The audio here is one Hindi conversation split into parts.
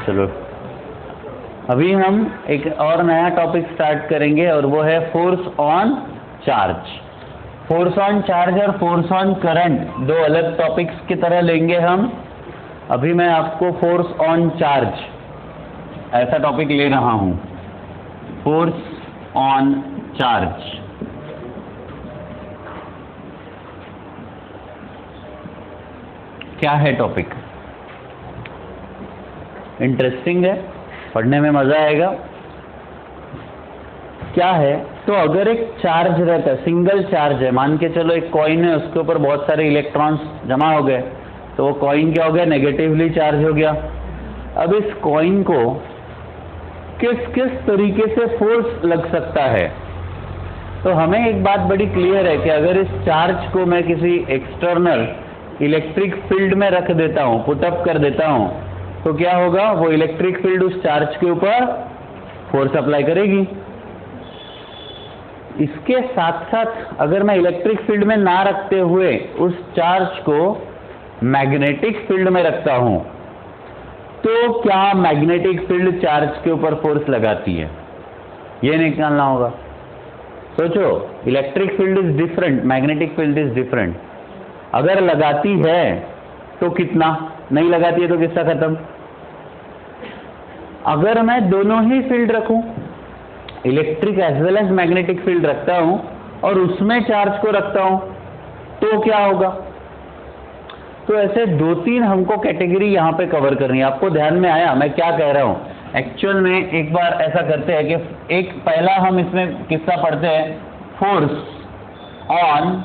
चलो अभी हम एक और नया टॉपिक स्टार्ट करेंगे और वो है force on charge. Force on charge और फोर्स ऑन करंट दो अलग टॉपिक्स की तरह लेंगे हम। अभी मैं आपको फोर्स ऑन चार्ज ऐसा टॉपिक ले रहा हूं, फोर्स ऑन चार्ज। क्या है टॉपिक? इंटरेस्टिंग है, पढ़ने में मजा आएगा। क्या है? तो अगर एक चार्ज रहता है, सिंगल चार्ज है, मान के चलो एक कॉइन है, उसके ऊपर बहुत सारे इलेक्ट्रॉन्स जमा हो गए, तो वो कॉइन क्या हो गया? नेगेटिवली चार्ज हो गया। अब इस कॉइन को किस किस तरीके से फोर्स लग सकता है? तो हमें एक बात बड़ी क्लियर है कि अगर इस चार्ज को मैं किसी एक्सटर्नल इलेक्ट्रिक फील्ड में रख देता हूं, पुटअप कर देता हूं, तो क्या होगा? वो इलेक्ट्रिक फील्ड उस चार्ज के ऊपर फोर्स अप्लाई करेगी। इसके साथ साथ अगर मैं इलेक्ट्रिक फील्ड में ना रखते हुए उस चार्ज को मैग्नेटिक फील्ड में रखता हूं, तो क्या मैग्नेटिक फील्ड चार्ज के ऊपर फोर्स लगाती है? ये निकालना होगा। सोचो, electric field is different, magnetic field is different. अगर लगाती है तो कितना, नहीं लगाती है तो किसका खत्म। अगर मैं दोनों ही फील्ड रखूं, electric as well as magnetic field रखता हूं और उसमें चार्ज को रखता हूं, तो क्या होगा? तो ऐसे दो तीन हमको कैटेगरी यहां पे कवर करनी है। आपको ध्यान में आया मैं क्या कह रहा हूं? एक्चुअल में एक बार ऐसा करते हैं कि एक पहला हम इसमें किस्सा पढ़ते हैं, force on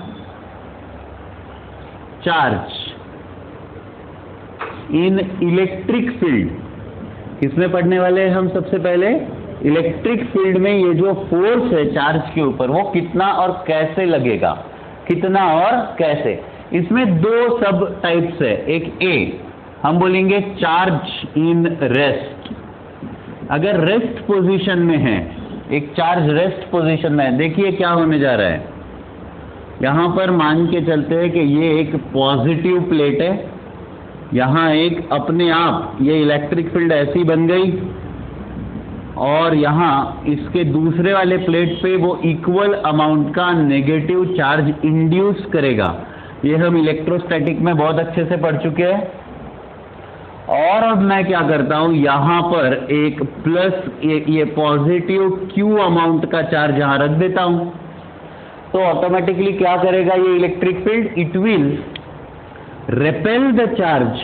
charge in electric field. किसमें पढ़ने वाले हैं हम? सबसे पहले इलेक्ट्रिक फील्ड में ये जो फोर्स है चार्ज के ऊपर, वो कितना और कैसे लगेगा, कितना और कैसे। इसमें दो सब टाइप्स है। एक ए, हम बोलेंगे चार्ज इन रेस्ट। अगर रेस्ट पोजीशन में है, एक चार्ज रेस्ट पोजीशन में है, देखिए क्या होने जा रहा है। यहां पर मान के चलते हैं कि ये एक पॉजिटिव प्लेट है, यहां एक अपने आप ये इलेक्ट्रिक फील्ड ऐसी बन गई, और यहां इसके दूसरे वाले प्लेट पे वो इक्वल अमाउंट का नेगेटिव चार्ज इंड्यूस करेगा। ये हम इलेक्ट्रोस्टैटिक में बहुत अच्छे से पढ़ चुके हैं। और अब मैं क्या करता हूं, यहां पर एक प्लस ये पॉजिटिव क्यू अमाउंट का चार्ज यहां रख देता हूं, तो ऑटोमेटिकली क्या करेगा ये electric field? It will repel the charge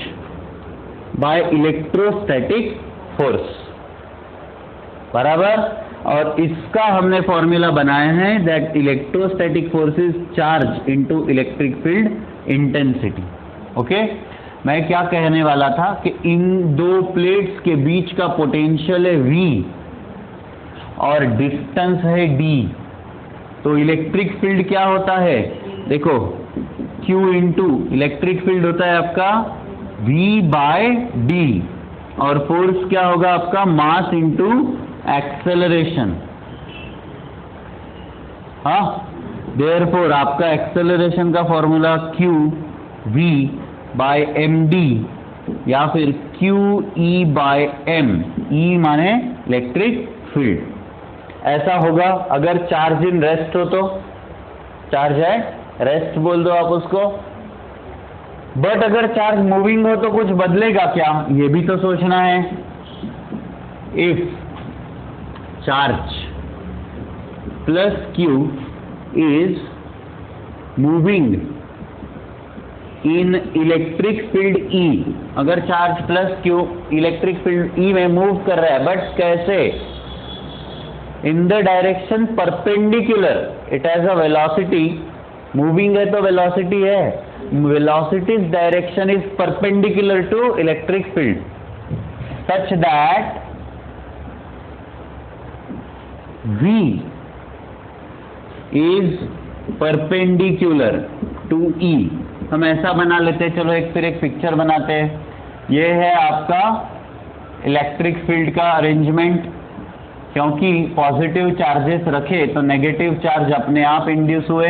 by electrostatic force, बराबर। और इसका हमने फॉर्मूला बनाया है, that electrostatic force is charge into electric field intensity. Okay, मैं क्या कहने वाला था कि इन दो प्लेट्स के बीच का पोटेंशियल है V और डिस्टेंस है D, तो इलेक्ट्रिक फील्ड क्या होता है? देखो, Q इंटू इलेक्ट्रिक फील्ड होता है आपका V बाय D, और फोर्स क्या होगा आपका? Mass into acceleration. हाँ, देयरफॉर आपका एक्सेलरेशन का formula Q V by md या फिर Q E by m, E माने इलेक्ट्रिक फील्ड। ऐसा होगा अगर चार्ज इन रेस्ट हो, तो चार्ज है रेस्ट बोल दो आप उसको। बट अगर चार्ज मूविंग हो तो कुछ बदलेगा क्या, ये भी तो सोचना है। If charge plus q is moving in electric field E, अगर charge plus q electric field E में मूव कर रहा है, बट कैसे? In the direction perpendicular, it has a velocity. Moving है तो वेलोसिटी है, velocity's direction is perpendicular to electric field such that V is perpendicular to E। हम ऐसा बना लेते हैं, चलो फिर एक पिक्चर बनाते हैं। ये है आपका इलेक्ट्रिक फील्ड का अरेंजमेंट। क्योंकि पॉजिटिव चार्जेस रखे तो नेगेटिव चार्ज अपने आप इंड्यूस हुए।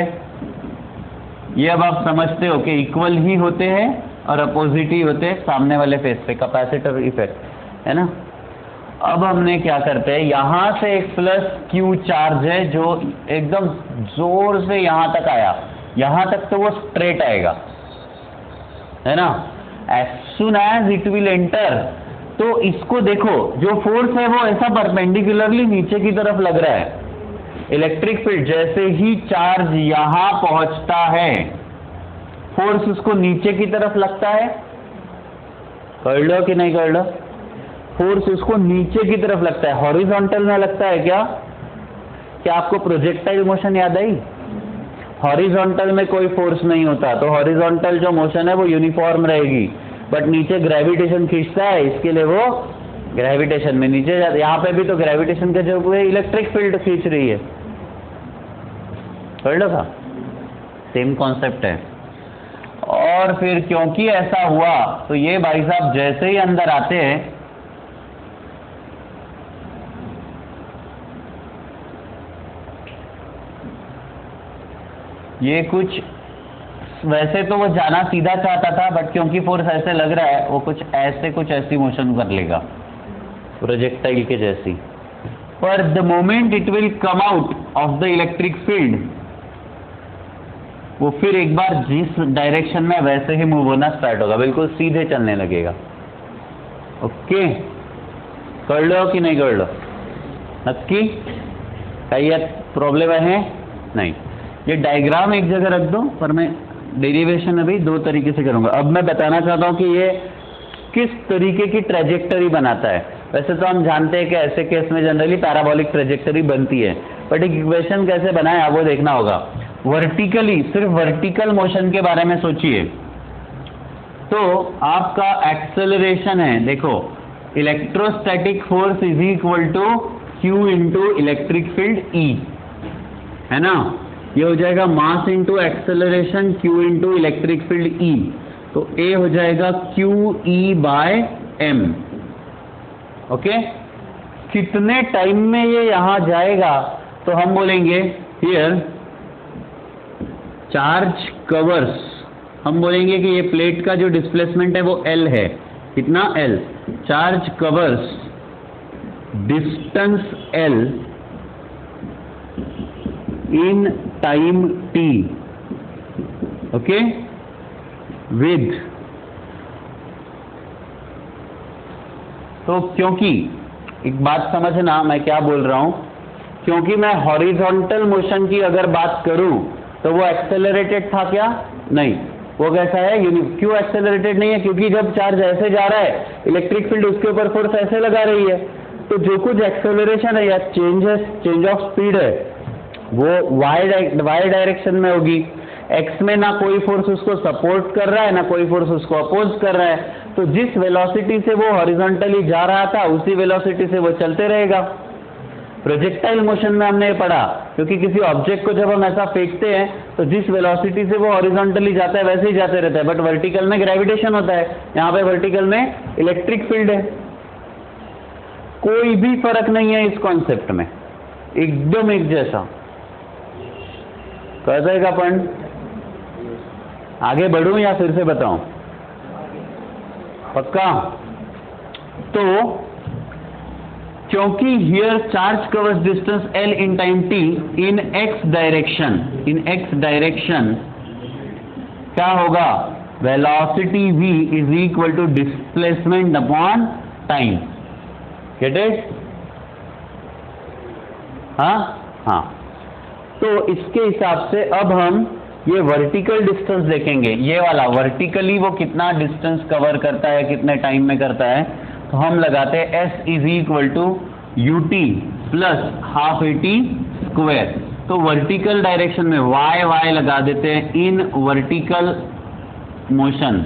ये अब आप समझते हो कि इक्वल ही होते हैं और अपोजिट ही होते हैं सामने वाले फेस पे, कैपेसिटर इफेक्ट। है ना। अब हमने क्या करते हैं, यहां से एक प्लस क्यू चार्ज है जो एकदम जोर से यहां तक आया, यहां तक तो वो स्ट्रेट आएगा, है ना। As soon as it will enter, तो इसको देखो, जो फोर्स है वो ऐसा परपेंडिकुलरली नीचे की तरफ लग रहा है। इलेक्ट्रिक फील्ड जैसे ही चार्ज यहां पहुंचता है, फोर्स उसको नीचे की तरफ लगता है, कर लो कि नहीं कर लो, फोर्स उसको नीचे की तरफ लगता है, हॉरिजॉन्टल में लगता है क्या? क्या आपको प्रोजेक्टाइल मोशन याद आई? हॉरिजॉन्टल में कोई फोर्स नहीं होता, तो हॉरिजॉन्टल जो मोशन है वो यूनिफॉर्म रहेगी, बट नीचे ग्रेविटेशन खींचता है, इसके लिए वो ग्रेविटेशन में नीचे जाता है। यहां पे भी तो ग्रेविटेशन के जो इलेक्ट्रिक फील्ड खींच रही है, कर लो था, सेम कॉन्सेप्ट है। और फिर क्योंकि ऐसा हुआ तो ये भाई साहब जैसे ही अंदर आते हैं, ये कुछ वैसे तो वो जाना सीधा चाहता था, बट क्योंकि फोर्स ऐसे लग रहा है वो कुछ ऐसी मोशन कर लेगा प्रोजेक्टाइल के जैसी। पर the moment it will come out of the electric field, वो फिर एक बार जिस डायरेक्शन में वैसे ही मूव होना स्टार्ट होगा, बिल्कुल सीधे चलने लगेगा। ओके, कर लो कि नहीं कर लो, नक्की? क्या प्रॉब्लम है? नहीं। ये डायग्राम एक जगह रख दो, पर मैं डेरिवेशन अभी दो तरीके से करूंगा। अब मैं बताना चाहता हूं कि ये किस तरीके की ट्रेजेक्टरी बनाता है। वैसे तो हम जानते हैं कि ऐसे केस में जनरली पैराबोलिक ट्रेजेक्टरी बनती है, बट एक इक्वेशन कैसे बनाए वो देखना होगा। वर्टिकली, सिर्फ वर्टिकल मोशन के बारे में सोचिए, तो आपका एक्सेलरेशन है, देखो electrostatic force is equal to q into electric field E, है ना। ये हो जाएगा mass into acceleration q into electric field E, तो ए हो जाएगा q E by m. Okay, कितने टाइम में ये यहां जाएगा, तो हम बोलेंगे हियर चार्ज कवर्स, हम बोलेंगे कि ये प्लेट का जो डिस्प्लेसमेंट है वो L है, कितना L, charge covers distance L in time t, okay, with, तो क्योंकि एक बात समझना मैं क्या बोल रहा हूं, क्योंकि मैं हॉरिजॉन्टल मोशन की अगर बात करूं तो वो एक्सेलरेटेड था क्या? नहीं। वो कैसा है? क्यों एक्सेलरेटेड नहीं है? क्योंकि जब चार्ज ऐसे जा रहा है, इलेक्ट्रिक फील्ड उसके ऊपर फोर्स ऐसे लगा रही है, तो जो कुछ एक्सेलरेशन है या चेंज ऑफ स्पीड है वो वाई डायरेक्शन में होगी। एक्स में ना कोई फोर्स उसको सपोर्ट कर रहा है, ना कोई फोर्स उसको अपोज कर रहा है, तो जिस वेलोसिटी से वो हॉरिजॉन्टली जा रहा था उसी वेलोसिटी से वो चलते रहेगा। प्रोजेक्टाइल मोशन में हमने ये पढ़ा, क्योंकि किसी ऑब्जेक्ट को जब हम ऐसा फेंकते हैं तो जिस वेलोसिटी से वो हॉरिजॉन्टली जाता है वैसे ही जाते रहता है, बट वर्टिकल में ग्रेविटेशन होता है, यहाँ पे वर्टिकल में इलेक्ट्रिक फील्ड है। कोई भी फर्क नहीं है इस कॉन्सेप्ट में, एकदम एक जैसा। कह जाएगा अपन आगे बढ़ूं या फिर से बताऊं? पक्का? तो क्योंकि here charge covers distance L in time t in x direction, क्या होगा? Velocity v is equal to displacement upon time. Get it? हाँ। तो इसके हिसाब से अब हम ये वर्टिकल डिस्टेंस देखेंगे, ये वाला वर्टिकली वो कितना डिस्टेंस कवर करता है, कितने टाइम में करता है। तो हम लगाते हैं S is equal to ut plus half AT square. तो वर्टिकल डायरेक्शन में y लगा देते हैं in vertical motion.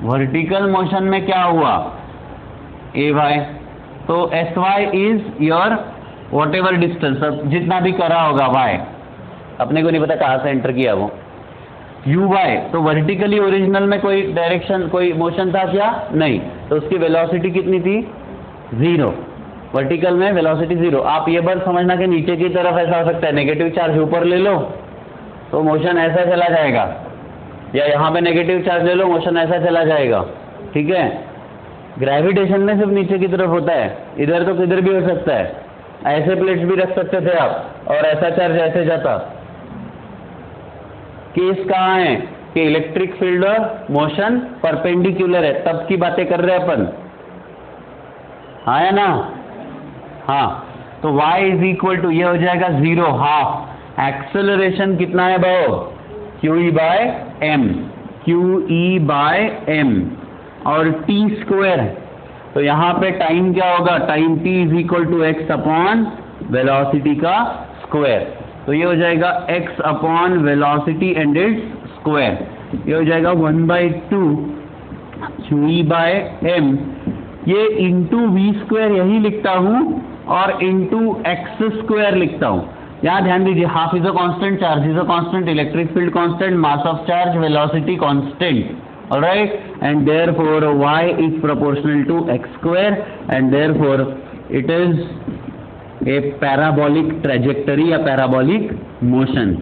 Vertical motion में क्या हुआ? ay, तो sy is your whatever distance, जितना भी करा होगा y, अपने को नहीं पता कहां से एंटर किया वो, uy। तो वर्टिकली ओरिजिनल में कोई डायरेक्शन, कोई मोशन था क्या? नहीं। तो उसकी वेलोसिटी कितनी थी? 0। वर्टिकल में वेलोसिटी 0। आप ये बात समझना कि नीचे की तरफ ऐसा हो सकता है, नेगेटिव चार्ज ऊपर ले लो तो मोशन ऐसा चला जाएगा, या यहां पे नेगेटिव चार्ज ले लो मोशन ऐसा चला जाएगा, ठीक है। ग्रेविटेशन में सिर्फ नीचे की तरफ होता है, इधर तो किधर भी हो सकता है। ऐसे प्लेट्स भी रख सकते थे आप और ऐसा चार्ज ऐसे जाता। केस कहाँ है कि इलेक्ट्रिक फील्ड और मोशन परपेंडिकुलर है, तब की बातें कर रहे हैं अपन, हाँ या ना? हाँ, तो y इज इक्वल टू ये हो जाएगा 0 हाफ। एक्सेलरेशन कितना है भाव? QE by m, QE by m और t स्क्वायर। तो यहाँ पे टाइम क्या होगा? Time t is equal to x upon velocity का स्क्वायर। तो ये हो जाएगा x upon velocity and it's square. ये हो जाएगा 1/2 QE बाय m। ये इंटू वी स्क्वायर यही लिखता हूं और इंटू एक्स स्क्वायर लिखता हूं। यहां ध्यान दीजिए, half is a constant, charge is a constant, electric field constant, mass of charge, velocity constant, alright, and therefore y is proportional to x square and therefore it is a parabolic trajectory या पैराबोलिक मोशन।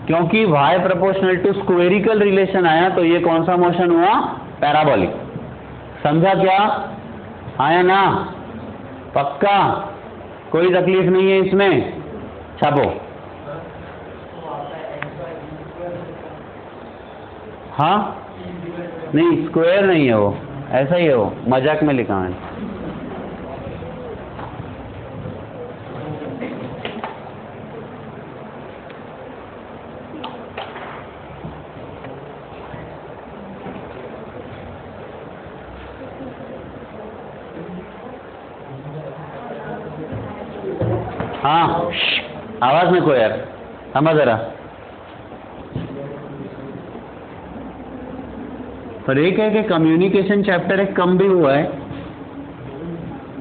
क्योंकि y प्रोपोर्शनल टू स्क्वेरिकल रिलेशन आया तो ये कौन सा मोशन हुआ? पैराबोलिक। समझा क्या? आया ना? पक्का? कोई तकलीफ नहीं है इसमें? छापो। हाँ, नहीं स्क्वायर नहीं है वो, ऐसा ही है वो, मजाक में लिखा है। हाँ, आवाज में को यार, समझ जरा। पर एक है कि कम्युनिकेशन चैप्टर एक कम भी हुआ है,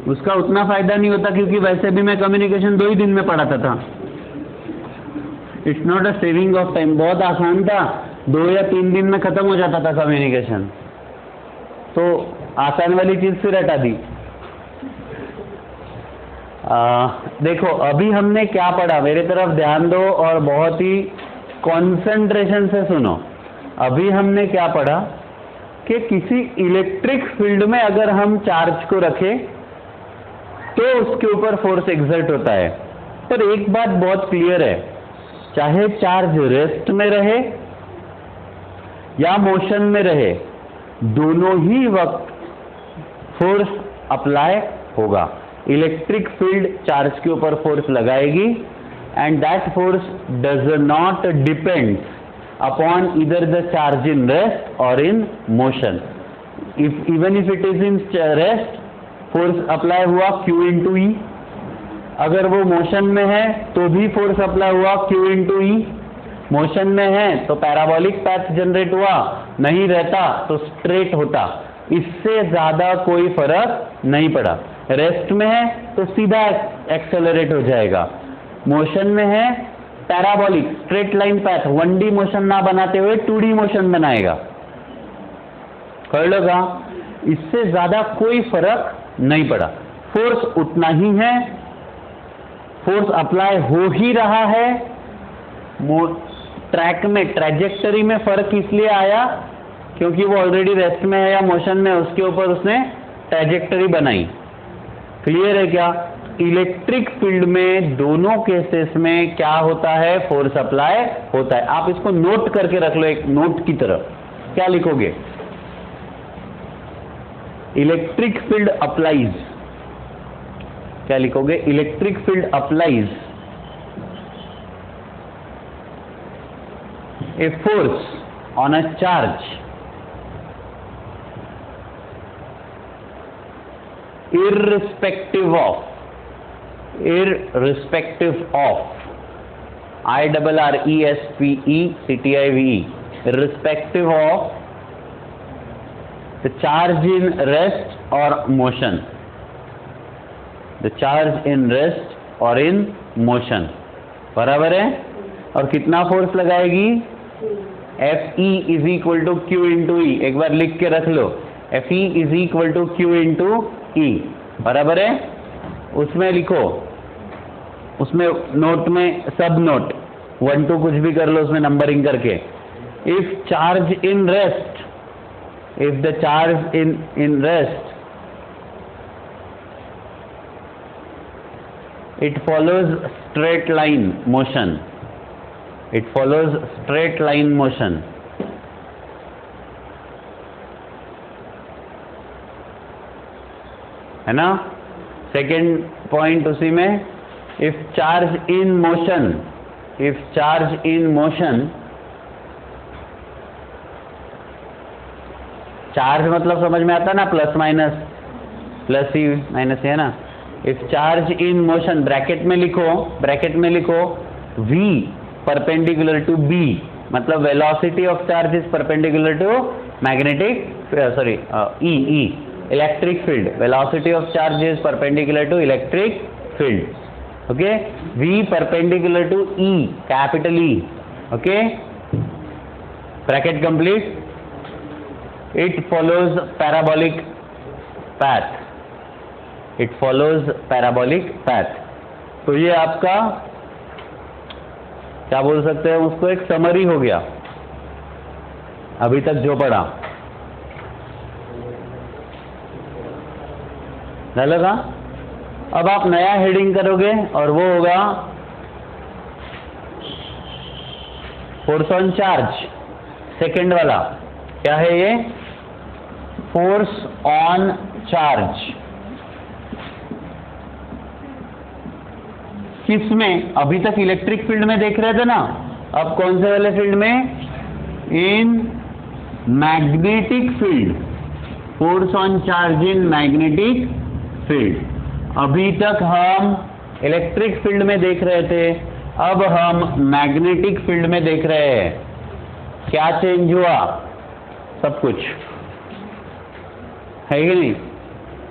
उसका उतना फायदा नहीं होता क्योंकि वैसे भी मैं कम्युनिकेशन 2 ही दिन में पढ़ाता था। It's not a saving of time, बहुत आसान था, 2 या 3 दिन में खत्म हो जाता था कम्युनिकेशन। तो आसान वाली चीज फिर हटा दी। देखो अभी हमने क्या पढ़ा, मेरी तरफ ध्यान दो और बहुत ही कंसंट्रेशन से सुनो। अभी हमने क्या पढ़ा कि किसी इलेक्ट्रिक फील्ड में अगर हम चार्ज को रखें तो उसके ऊपर फोर्स एक्सर्ट होता है। पर एक बात बहुत क्लियर है, चाहे चार्ज रेस्ट में रहे या मोशन में रहे, दोनों ही वक्त फोर्स अप्लाई होगा। इलेक्ट्रिक फील्ड चार्ज के ऊपर फोर्स लगाएगी and that force does not depend upon इधर द चार्ज इन रेस्ट और in motion. Even if it is in rest, force apply हुआ Q इंटू ई। अगर वो मोशन में है तो भी फोर्स अप्लाई हुआ Q इंटू ई। मोशन में है तो पैराबोलिक पैथ जनरेट हुआ, नहीं रहता तो स्ट्रेट होता। इससे ज्यादा कोई फर्क नहीं पड़ा। रेस्ट में है तो सीधा एक्सेलरेट हो जाएगा, मोशन में है parabolic straight line path, 1D motion ना बनाते हुए 2D मोशन बनाएगा। कर लोगा, इससे ज्यादा कोई फर्क नहीं पड़ा। फोर्स उतना ही है, फोर्स अप्लाई हो ही रहा है। ट्रैक में, ट्रैजेक्टरी में फर्क इसलिए आया क्योंकि वो ऑलरेडी रेस्ट में है या मोशन में, उसके ऊपर उसने ट्रैजेक्टरी बनाई। क्लियर है क्या? इलेक्ट्रिक फील्ड में दोनों केसेस में क्या होता है? फोर्स अप्लाई होता है। आप इसको नोट करके रख लो एक नोट की तरह। क्या लिखोगे? Electric field applies. क्या लिखोगे? Electric field applies a force on a charge irrespective of IRRESPECTIVE, irrespective of the charge in rest or motion, the charge in rest or in motion। बराबर है? और कितना फोर्स लगाएगी? FE is equal to Q into E. एक बार लिख के रख लो, FE is equal to Q into E. बराबर है? उसमें लिखो, उसमें नोट में सब नोट 1 2 कुछ भी कर लो उसमें नंबरिंग करके। If charge in rest, if the charge in rest, it follows straight line motion, it follows straight line motion, है ना। सेकेंड पॉइंट उसी में, if charge in motion, if charge in motion, charge मतलब समझ में आता ना, प्लस माइनस, प्लस ही माइनस है ना। If charge in motion, bracket में लिखो v परपेंडिकुलर टू b, मतलब velocity of charge is perpendicular to magnetic, sorry e electric field, velocity of charge is perpendicular to electric field, okay. v perpendicular to e, capital E, okay. Bracket complete. It follows parabolic path, it follows parabolic path। तो ये आपका क्या बोल सकते हैं उसको, एक समरी हो गया अभी तक जो पढ़ा। लगा? अब आप नया हेडिंग करोगे और वो होगा फोर्स ऑन चार्ज, सेकेंड वाला। क्या है ये? Force on charge. किसमें? अभी तक इलेक्ट्रिक फील्ड में देख रहे थे ना, अब कौन से वाले फील्ड में? इन magnetic field, force on charge in magnetic field. अभी तक हम इलेक्ट्रिक फील्ड में देख रहे थे, अब हम मैग्नेटिक फील्ड में देख रहे हैं। क्या चेंज हुआ? सब कुछ है की नाही?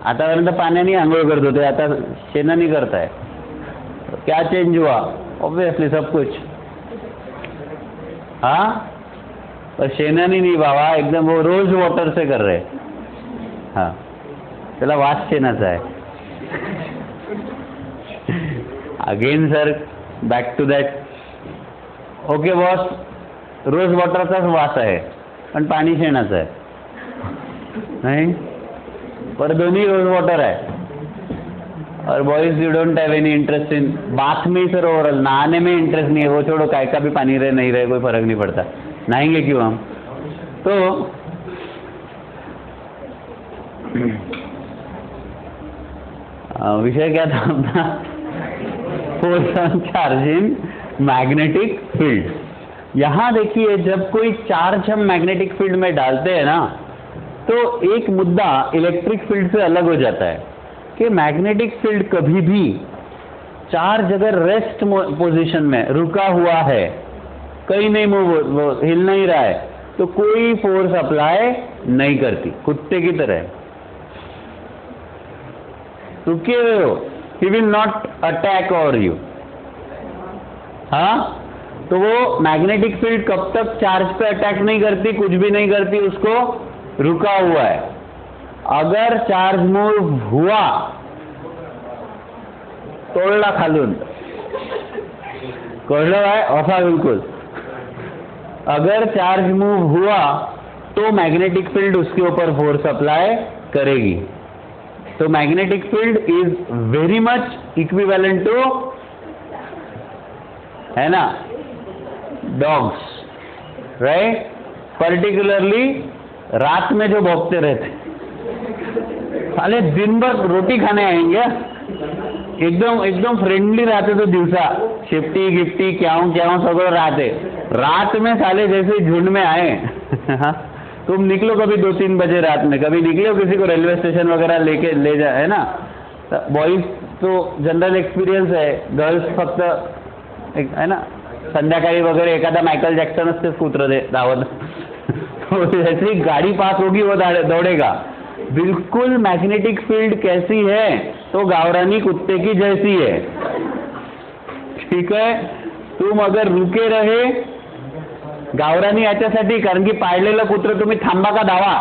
आतापर्यंत पाण्याने आंघोळ करत होते, आता शेणाने करताय। क्या चेंज हुआ? ऑब्वियसली सब कुछ। हाँ, पर शेणाने नहीं बाबा, एकदम वो रोज वाटर से कर रहे। हाँ, त्याला वास शेणाचा आहे। Again sir, back to that. Okay boss, rose वॉटरचाच वास आहे, पण पाणी शेणाचं आहे नहीं, पर दोनों रोज वाटर है। और boys you don't have any interest in bath में, सर ओवरऑल नहाने में इंटरेस्ट नहीं है, वो छोड़ो, काय का भी पानी रहे नहीं रहे कोई फर्क नहीं पड़ता, नहाएंगे क्यों हम। तो विषय क्या था अपना? Force on charge in magnetic field. यहां देखिए, जब कोई चार्ज हम मैग्नेटिक फील्ड में डालते हैं ना, तो एक मुद्दा इलेक्ट्रिक फील्ड से अलग हो जाता है कि मैग्नेटिक फील्ड कभी भी चार्ज अगर रेस्ट पोजीशन में रुका हुआ है, कहीं नहीं मूव, वो हिल नहीं रहा है, तो कोई फोर्स अप्लाई नहीं करती, कुत्ते की तरह रुके हुए हो, he will not attack on you. हाँ, तो वो मैग्नेटिक फील्ड कब तक चार्ज पे अटैक नहीं करती, कुछ भी नहीं करती, उसको रुका हुआ है। अगर चार्ज मूव हुआ, तोड़ला खालून, कळलं काय? असा बिल्कुल। अगर चार्ज मूव हुआ तो मैग्नेटिक फील्ड उसके ऊपर फोर्स अप्लाई करेगी। तो magnetic field is very much equivalent to, है ना, डॉग्स, राइट? पर्टिकुलरली रात में जो भौंकते रहते, साले दिन भर रोटी खाने आएंगे, एकदम एकदम फ्रेंडली रहते, तो दिवसा शिफ्टी गिफ्टी क्याऊं क्याऊं सगळं रहते, रात में साले जैसे झुंड में आए। तुम निकलो कभी 2-3 बजे रात में, कभी निकलो किसी को रेलवे स्टेशन वगैरह लेके ले जा, है ना। बॉयज तो जनरल एक्सपिरियन्स है, गर्ल्स फक्त है ना, संध्याकाळी वगैरह एखादा माइकल जैक्सनच ते सूत्र दे धावत, जैसी गाड़ी पास होगी वो दौड़ेगा। बिल्कुल मैग्नेटिक फील्ड कैसी है? तो गावरानी कुत्ते की जैसी है, ठीक है। तुम अगर रुके रहे, गावरानी याच्यासाठी, कारण की पाळलेलं कुत्र तुम्ही थांबा का धावा,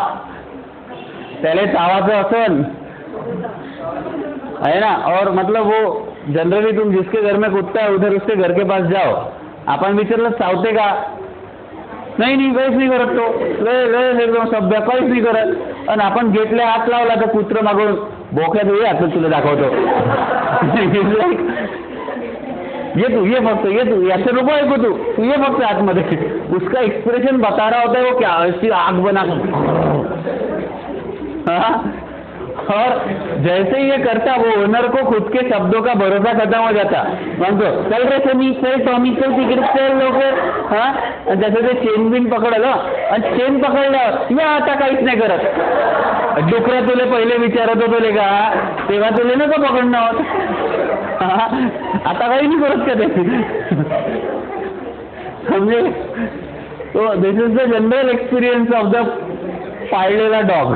त्याला चावाचं असन, है ना। और मतलब वो जनरली तुम जिसके घर में कुत्ता है उधर उसके घर के पास जाओ, आपण विचारलं चावते का, नाही काहीच नाही करत तो, लय एकदम सभ्य, काहीच नाही करत. आणि आपण गेटला हात लावला तर कुत्रं मागून बोक्यात ये आता तुला दाखवतो. ये तू, ये फक्त, ये तू, ऐसे नको ऐकू तू ये फक्त आतमध्ये. उसका एक्सप्रेशन बता रहा होता है वो क्या, ऐसी आग बना और जैसे ही ये करता वो ओनर को खुद के शब्दों का भरोसा खत्म हो जाता. म्हणतो चल रे सनी, चल टॉमी, चल तिकडे चल लवकर. हा, जसं ते चेन बिन पकडलं आणि चेन पकडल्यावर या आता काहीच नाही करत. डुकरा तुले पहिले विचारत होतो का, तेव्हा तुले नको पकडणं होत. आता काही नहीं करत का ते, समजे. तो this is the general experience of the पाळलेला डॉग.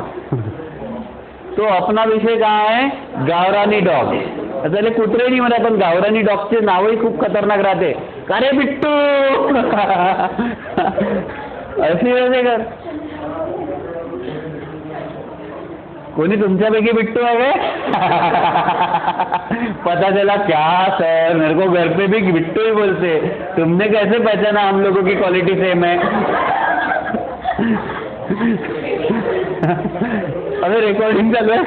तो अपना विषय कहा है, गावरानी डॉग. त्याला कुत्रे नाही म्हणा, पण गावरानी डॉगचे नावही खूप खतरनाक राहते. का रे बिट्टू, अशी वेळ कर. कोणी तुमच्यापैकी बिट्टू है क्या? पता चला क्या सर, मेरे को घर पे भी बिट्टू ही बोलते. तुमने कैसे पहचाना हम लोगों की क्वालिटी सेम है? अरे रेकॉर्डिंग चालू आहे,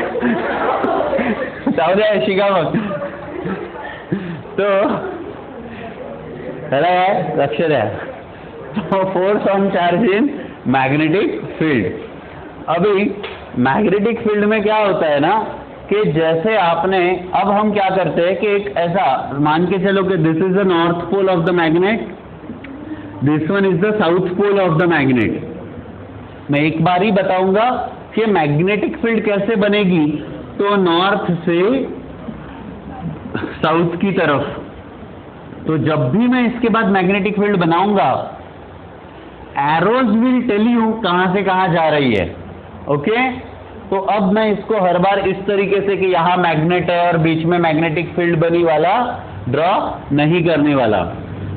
जाऊ द्या, शिका मग. तो त्याला काय लक्ष द्या. Force on charge in magnetic field. अभी मैग्नेटिक फील्ड में क्या होता है ना कि जैसे आपने, अब हम क्या करते हैं कि एक ऐसा मान के चलो कि this is the north pole of the magnet, this one is the south pole of the magnet. मैं एक बार ही बताऊंगा कि मैग्नेटिक फील्ड कैसे बनेगी. तो नॉर्थ से साउथ की तरफ, तो जब भी मैं इसके बाद मैग्नेटिक फील्ड बनाऊंगा, एरोज विल टेल यू कहां से कहां जा रही है. ओके, तो अब मैं इसको हर बार इस तरीके से कि यहां मैग्नेट है और बीच में मैग्नेटिक फील्ड बनी वाला ड्रॉ नहीं करने वाला.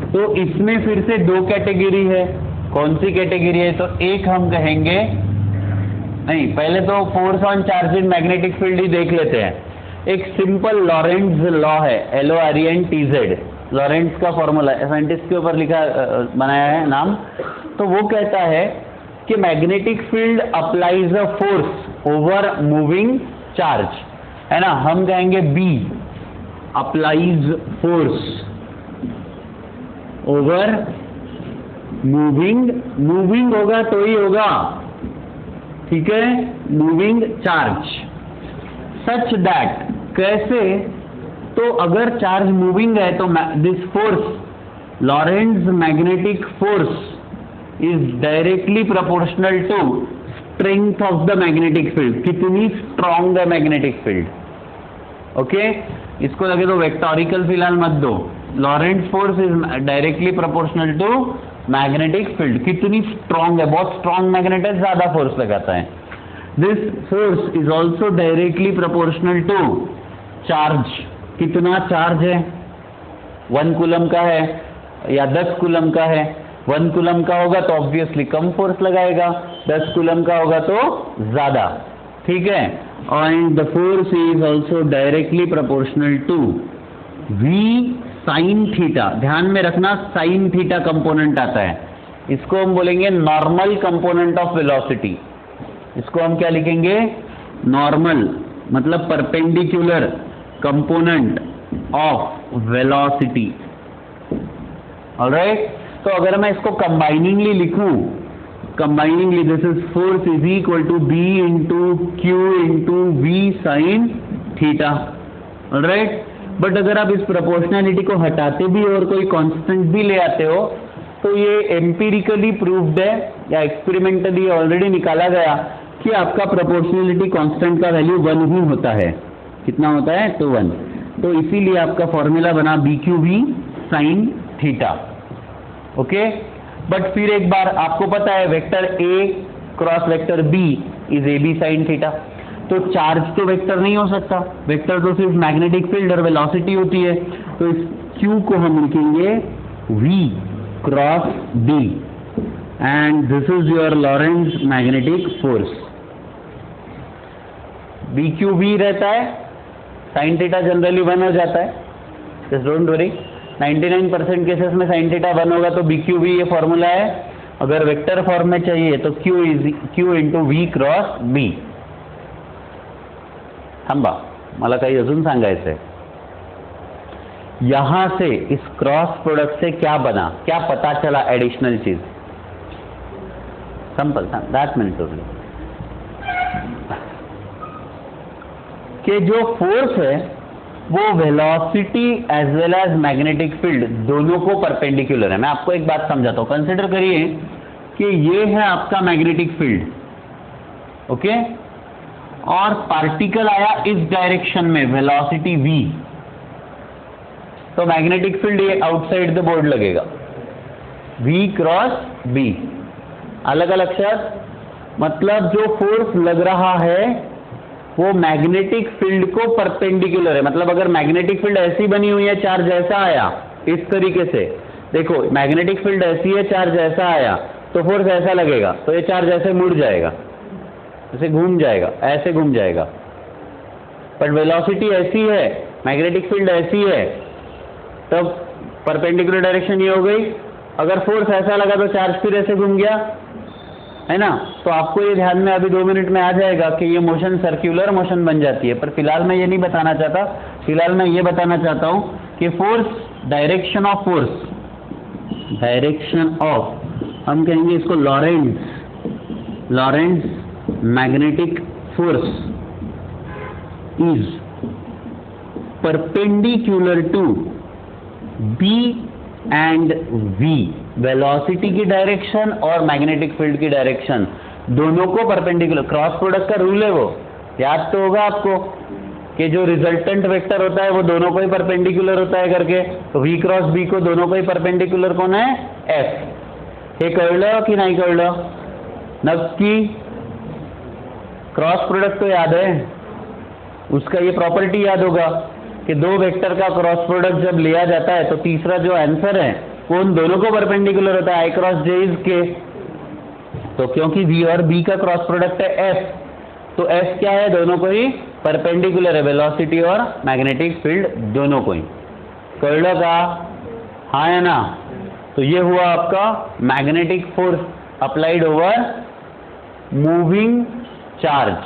तो इसमें फिर से दो कैटेगरी है. कौन सी कैटेगरी है? तो एक हम कहेंगे, नहीं पहले तो force on charge in magnetic field ही देख लेते हैं. एक सिंपल लॉरेंट्ज लॉ है, LORENTZ. लॉरेंट्ज का फॉर्मूला साइंटिस्ट के ऊपर लिखा बनाया है नाम. तो वो कहता है कि magnetic field applies a force over moving charge, है ना. हम कहेंगे B applies force over moving होगा तो ही होगा, ठीक है, मूविंग चार्ज. सच दैट, कैसे? तो अगर चार्ज मूविंग है तो this force, Lorentz magnetic force, is directly proportional to strength of the magnetic field. कितनी स्ट्रॉन्ग है मैग्नेटिक फील्ड. ओके, इसको लगे तो वेक्टोरिकल फिलहाल मत दो. Lorentz force is directly proportional to magnetic field. कितनी स्ट्रॉन्ग है, बहुत स्ट्रॉन्ग मैग्नेट है, ज्यादा फोर्स लगाता है. This force is also directly proportional to charge. कितना चार्ज है? 1 कूलम का है या 10 कूलम का है. 1 कूलम का होगा तो ऑब्वियसली कम फोर्स लगाएगा, 10 कूलम का होगा तो ज्यादा, ठीक है. And the force is also directly proportional to V sine theta. ध्यान में रखना, साइन थीटा कंपोनेंट आता है. इसको हम बोलेंगे नॉर्मल कंपोनेंट ऑफ वेलोसिटी. इसको हम क्या लिखेंगे? नॉर्मल, मतलब perpendicular component of velocity. Alright. तो अगर मैं इसको कंबाइनिंगली लिखूं, combiningly this is force is equal to B into Q into V sine theta. Alright. But अगर आप इस प्रोपोर्शनैलिटी को हटाते भी और कोई कांस्टेंट भी ले आते हो तो ये एम्पिरिकली प्रूव्ड है या एक्सपेरिमेंटली ऑलरेडी निकाला गया कि आपका प्रोपोर्शनैलिटी कांस्टेंट का वैल्यू 1 ही होता है. कितना होता है? तो 1. तो इसीलिए आपका फॉर्मूला बना BQV sine theta. Okay. But फिर एक बार आपको पता है vector A cross vector B is AB sine theta. तो चार्ज तो वेक्टर नहीं हो सकता, वेक्टर तो सिर्फ मैग्नेटिक फील्ड और वेलोसिटी होती है. तो इस Q को हम लिखेंगे V cross B and this is your Lorentz magnetic force. BQV रहता है, साइन थीटा जनरली 1 हो जाता है, जस्ट डोंट वरी. 99% केसेस में sin थीटा 1 होगा तो BQV ये फॉर्मूला है। अगर वेक्टर फॉर्म में चाहिए तो Q into V cross B। थांबा, मला काही अजून सांगायचंय। यहां से इस क्रॉस प्रोडक्ट से क्या बना, क्या पता चला एडिशनल चीज? सिंपल था, दैट मिनट ओनली, कि जो फोर्स है वो velocity as well as magnetic field दोनों को परपेंडिकुलर है। मैं आपको एक बात समझाता हूं, कंसिडर करिए कि ये है आपका मैग्नेटिक फील्ड, ओके, और पार्टिकल आया इस डायरेक्शन में वेलोसिटी v, तो मैग्नेटिक फील्ड ये आउटसाइड द बोर्ड लगेगा, v क्रॉस b। अलग अलग शब्द, मतलब जो फोर्स लग रहा है वो मैग्नेटिक फील्ड को परपेंडिकुलर है। मतलब अगर मैग्नेटिक फील्ड ऐसी बनी हुई है, चार्ज ऐसा आया इस तरीके से, देखो मैग्नेटिक फील्ड ऐसी है, चार्ज ऐसा आया तो फोर्स ऐसा लगेगा, तो ये चार्ज ऐसे मुड़ जाएगा, ऐसे घूम जाएगा, ऐसे घूम जाएगा। पर वेलोसिटी ऐसी है, मैग्नेटिक फील्ड ऐसी है, तब परपेंडिकुलर डायरेक्शन ये हो गई। अगर फोर्स ऐसा लगा तो चार्ज फिर ऐसे घूम गया, है ना। तो आपको ये ध्यान में अभी 2 मिनट में आ जाएगा कि ये मोशन सर्कुलर मोशन बन जाती है। पर फिलहाल मैं ये नहीं बताना चाहता, फिलहाल मैं ये बताना चाहता हूं कि force, direction of force, direction of, हम कहेंगे इसको Lorentz magnetic force is perpendicular to B and V। Velocity की डायरेक्शन और मैग्नेटिक फील्ड की डायरेक्शन दोनों को परपेंडिकुलर, क्रॉस प्रोडक्ट का रूल है वो, याद तो होगा आपको कि जो रिजल्टेंट वेक्टर होता है वो दोनों को ही परपेंडिकुलर होता है करके। तो V क्रॉस B को दोनों को ही परपेंडिकुलर कौन है? F। हे कळलं की नाही कळलं? नक्की क्रॉस प्रोडक्ट तो याद है, उसका ये प्रॉपर्टी याद होगा कि दो वेक्टर का क्रॉस प्रोडक्ट जब लिया जाता है तो तीसरा जो आंसर है वो उन दोनों को परपेंडिकुलर होता है, I cross J is K। तो क्योंकि V और B का क्रॉस प्रोडक्ट है F, तो F क्या है? दोनों को ही परपेंडिकुलर है, वेलोसिटी और मैग्नेटिक फील्ड दोनों को ही। कळलं का? हाँ है ना। तो ये हुआ आपका magnetic force applied over moving charge,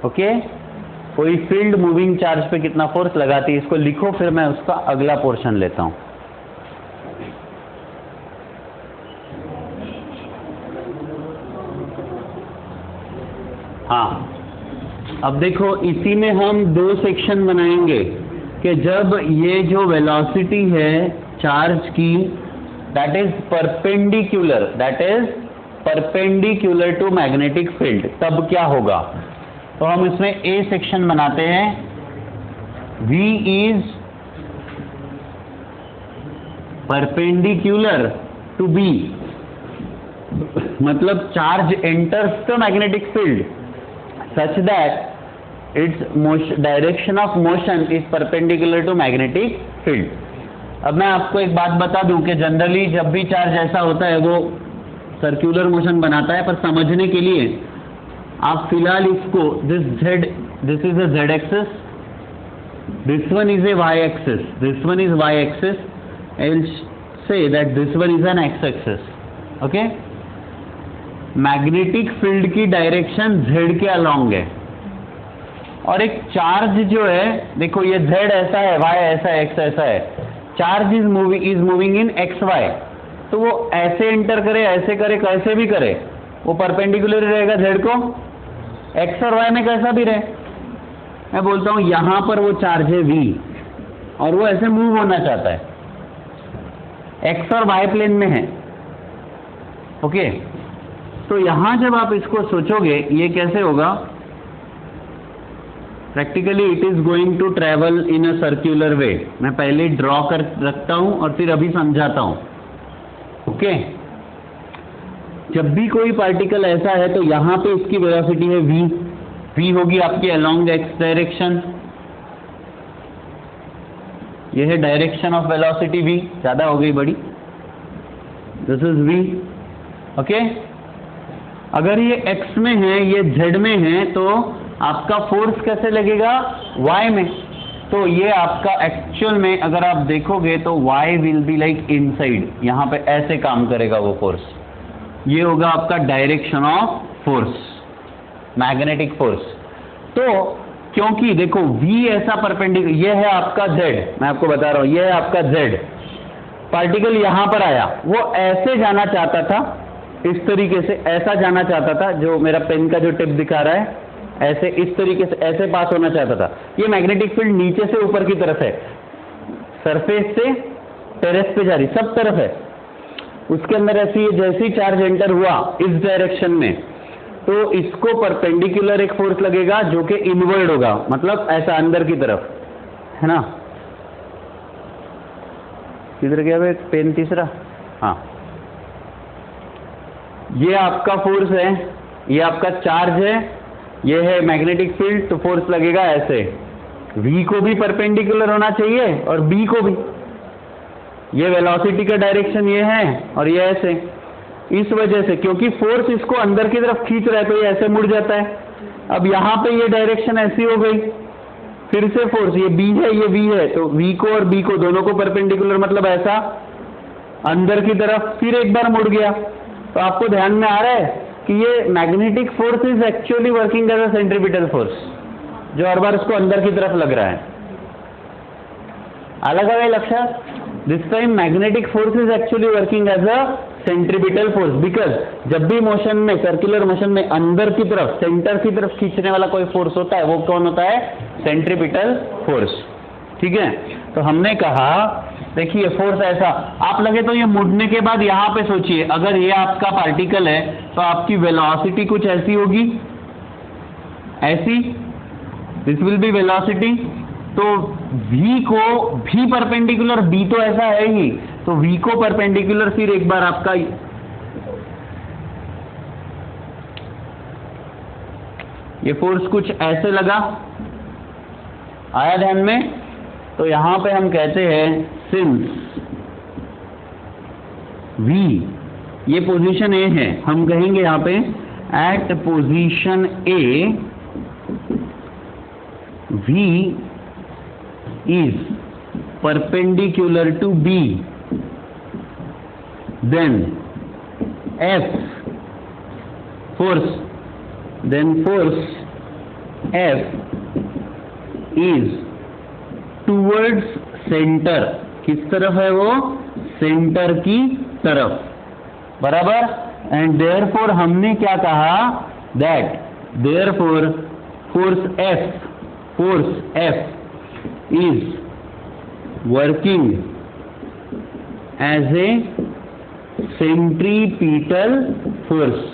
okay. कोई फील्ड मूविंग चार्ज पे कितना फोर्स लगाती है, इसको लिखो, फिर मैं उसका अगला पोर्शन लेता हूं। हाँ, अब देखो इसी में हम 2 सेक्शन बनाएंगे कि जब ये जो वेलोसिटी है चार्ज की that is perpendicular to magnetic field, तब क्या होगा। तो हम इसमें ए सेक्शन बनाते हैं, V is perpendicular to B, मतलब charge enters the magnetic field such that its direction of motion is perpendicular to magnetic field. अब मैं आपको एक बात बता दूं कि जनरली जब भी चार्ज ऐसा होता है वो सर्कुलर मोशन बनाता है, पर समझने के लिए आप फिलहाल इसको this is a Z axis, this one is a Y axis, this one is Y axis, I will say that this one is an X axis, okay. Magnetic field की डायरेक्शन Z के अलोंग है, और एक चार्ज जो है, देखो ये Z ऐसा है, Y ऐसा है, X ऐसा है, charge is moving in XY, तो वो ऐसे एंटर करे, ऐसे करे, कैसे भी करे वो परपेंडिकुलर रहेगा Z को, X और Y में कैसा भी रहे। मैं बोलता हूं यहां पर वो चार्ज है V और वो ऐसे मूव होना चाहता है, X और Y प्लेन में है, ओके। तो यहां जब आप इसको सोचोगे ये कैसे होगा, practically it is going to travel in a circular way. मैं पहले ड्रॉ कर रखता हूं और फिर अभी समझाता हूं, ओके। जब भी कोई पार्टिकल ऐसा है तो यहां पे इसकी वेलोसिटी है v होगी आपकी अलोंग x डायरेक्शन, ये है डायरेक्शन ऑफ वेलोसिटी v, ज्यादा हो गई बड़ी, दिस इज v, ओके। अगर ये x में है, ये z में है, तो आपका फोर्स कैसे लगेगा? y में, तो ये आपका एक्चुअल में अगर आप देखोगे तो y will be like inside, यहां पे ऐसे काम करेगा वो फोर्स। ये होगा आपका direction of force, magnetic force. तो क्योंकि देखो v ऐसा परपेंडिकुलर, ये है आपका z, मैं आपको बता रहा हूं ये है आपका z, पार्टिकल यहां पर आया, वो ऐसे जाना चाहता था, इस तरीके से ऐसा जाना चाहता था, जो मेरा पेन का जो टिप दिखा रहा है ऐसे, इस तरीके से ऐसे पास होना चाहता था। ये मैग्नेटिक फील्ड नीचे से ऊपर की तरफ है, सरफेस से टेरेस पे जा रही, सब तरफ है। उसके अंदर ऐसी जैसी चार्ज एंटर हुआ इस डायरेक्शन में, तो इसको परपेंडिकुलर एक फोर्स लगेगा जो कि इनवर्ड होगा, मतलब ऐसा अंदर की तरफ, है ना। किधर गया भाई पेन तीसरा? हाँ, ये आपका फोर्स है, ये आपका चार्ज है, ये है मैग्नेटिक फील्ड, तो फोर्स लगेगा ऐसे। v को भी परपेंडिकुलर होना चाहिए और b को भी। ये वेलोसिटी का डायरेक्शन ये है और ये ऐसे, इस वजह से क्योंकि फोर्स इसको अंदर की तरफ खींच रहा है तो ये ऐसे मुड़ जाता है। अब यहां पे ये डायरेक्शन ऐसी हो गई, फिर से फोर्स, ये b है ये v है, तो v को और b को दोनों को परपेंडिकुलर, मतलब ऐसा अंदर की तरफ, फिर एक बार मुड़ गया। तो आपको ध्यान में आ रहा है कि ये magnetic force is actually working as a centripetal force, जो हर बार उसको अंदर की तरफ लग रहा है। अलग है लक्षात, this time magnetic force is actually working as a centripetal force, because जब भी मोशन में, सर्कुलर मोशन में अंदर की तरफ, सेंटर की तरफ खींचने वाला कोई फोर्स होता है, वो कौन होता है? Centripetal force. ठीक है, तो हमने कहा देखिए फोर्स ऐसा, आप लगे तो ये मुड़ने के बाद यहां पे सोचिए, अगर ये आपका पार्टिकल है तो आपकी वेलोसिटी कुछ ऐसी होगी, ऐसी, दिस विल बी वेलोसिटी। तो v को भी परपेंडिकुलर, b तो ऐसा है ही, तो v को परपेंडिकुलर, फिर एक बार आपका ये फोर्स कुछ ऐसे लगा, आया ध्यान में? तो यहां पे हम कहते हैं सिंस v, ये पोजीशन A है, हम कहेंगे यहां पे at position A v is perpendicular to B, then F force, F is towards center, किस तरफ है वो? सेंटर की तरफ, बराबर। एंड देयरफॉर हमने क्या कहा? That therefore force F is working as a centripetal force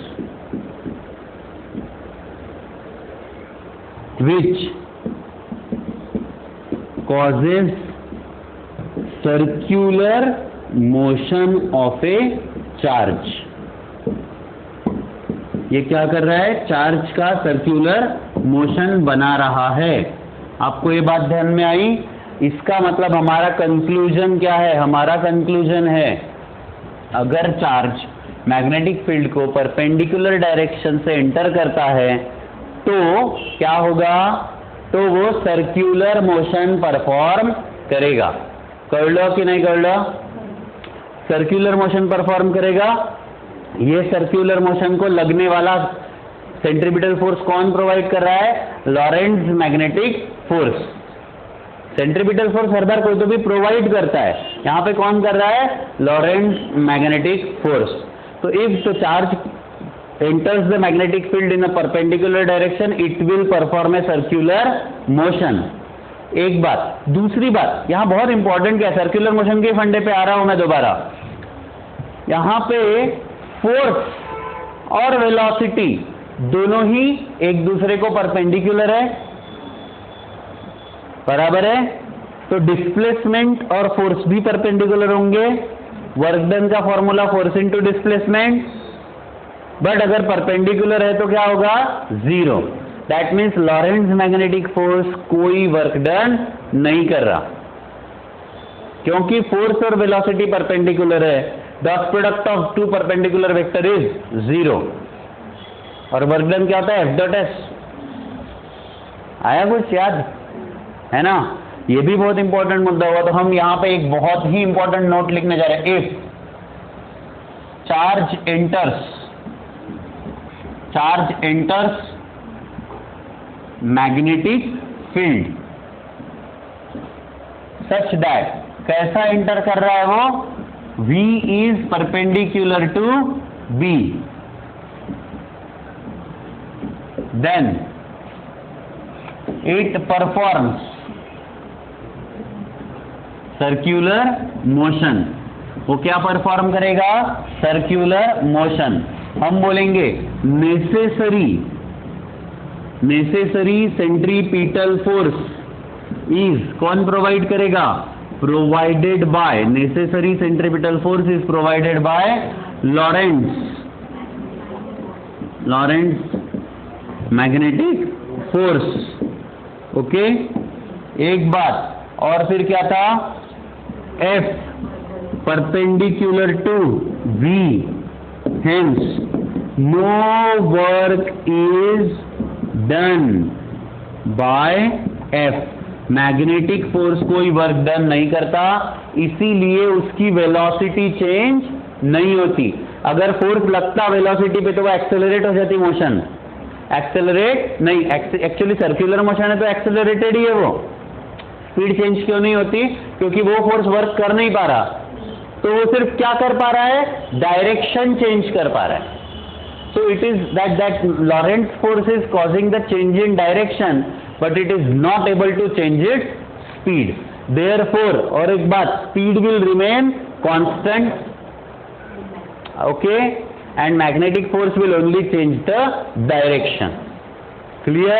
which causes circular motion of a charge। ये क्या कर रहा है? चार्ज का सर्कुलर मोशन बना रहा है। आपको ये बात ध्यान में आई? इसका मतलब हमारा कंक्लूजन क्या है? हमारा कंक्लूजन है अगर चार्ज मैग्नेटिक फील्ड को परपेंडिकुलर डायरेक्शन से एंटर करता है तो क्या होगा? तो वो सर्कुलर मोशन परफॉर्म करेगा। कर लो कि नहीं कर लो? सर्कुलर मोशन परफॉर्म करेगा। ये सर्कुलर मोशन को लगने वाला सेंट्रीपिटल फोर्स कौन प्रोवाइड कर रहा है? लॉरेंट्ज magnetic force. Centripetal force her बार कोई तो भी प्रोवाइड करता है, यहां पे कौन कर रहा है? लॉरेंट्ज मैग्नेटिक फोर्स। तो if the charge enters the magnetic field in a perpendicular direction, it will perform a circular motion। एक बात। दूसरी बात यहां बहुत इंपॉर्टेंट क्या है, सर्कुलर मोशन के फंडे पे आ रहा हूं मैं दोबारा। यहां पे फोर्स और वेलोसिटी दोनों ही एक दूसरे को परपेंडिकुलर है, बराबर है। तो डिस्प्लेसमेंट और फोर्स भी परपेंडिकुलर होंगे। वर्क डन का formula force into displacement. But अगर परपेंडिकुलर है तो क्या होगा? Zero. That means Lorentz magnetic force कोई वर्क डन नहीं कर रहा, क्योंकि फोर्स और वेलोसिटी परपेंडिकुलर है। Dot product of two perpendicular vector is zero. और वर्क डन क्या होता है? F dot S. आया कुछ याद है ना? ये भी बहुत इंपॉर्टेंट मुद्दा हुआ, तो हम यहां पे एक बहुत ही इंपॉर्टेंट नोट लिखने जा रहे हैं। If charge enters magnetic field such that, कैसा एंटर कर रहा है वो, V is perpendicular to B, then it performs circular motion. वो क्या परफॉर्म करेगा, सर्क्यूलर मोशन। हम बोलेंगे नेसेसरी सेंट्रीपिटल फोर्स इज, कौन प्रोवाइड करेगा, provided by, necessary centripetal force is provided by Lorentz magnetic force. Okay, एक बात और, फिर क्या था, F perpendicular to V, hence no work is done by F, magnetic force कोई वर्क डन नहीं करता, इसीलिए उसकी वेलोसिटी चेंज नहीं होती। अगर फोर्स लगता वेलोसिटी पे तो वो एक्सेलरेट हो जाती मोशन, एक्सेलरेट नहीं, एक्चुअली सर्कुलर मोशन है तो एक्सेलरेटेड ही है वो। स्पीड चेंज क्यों नहीं होती, क्योंकि वो फोर्स वर्क कर नहीं पा रहा, तो वो सिर्फ क्या कर पा रहा है, डायरेक्शन चेंज कर पा रहा है। So it is that Laurent force is causing the change in direction, but it is not able to change its speed. Therefore, और एक बात, speed will remain constant, okay, and magnetic force will only change the direction. Clear?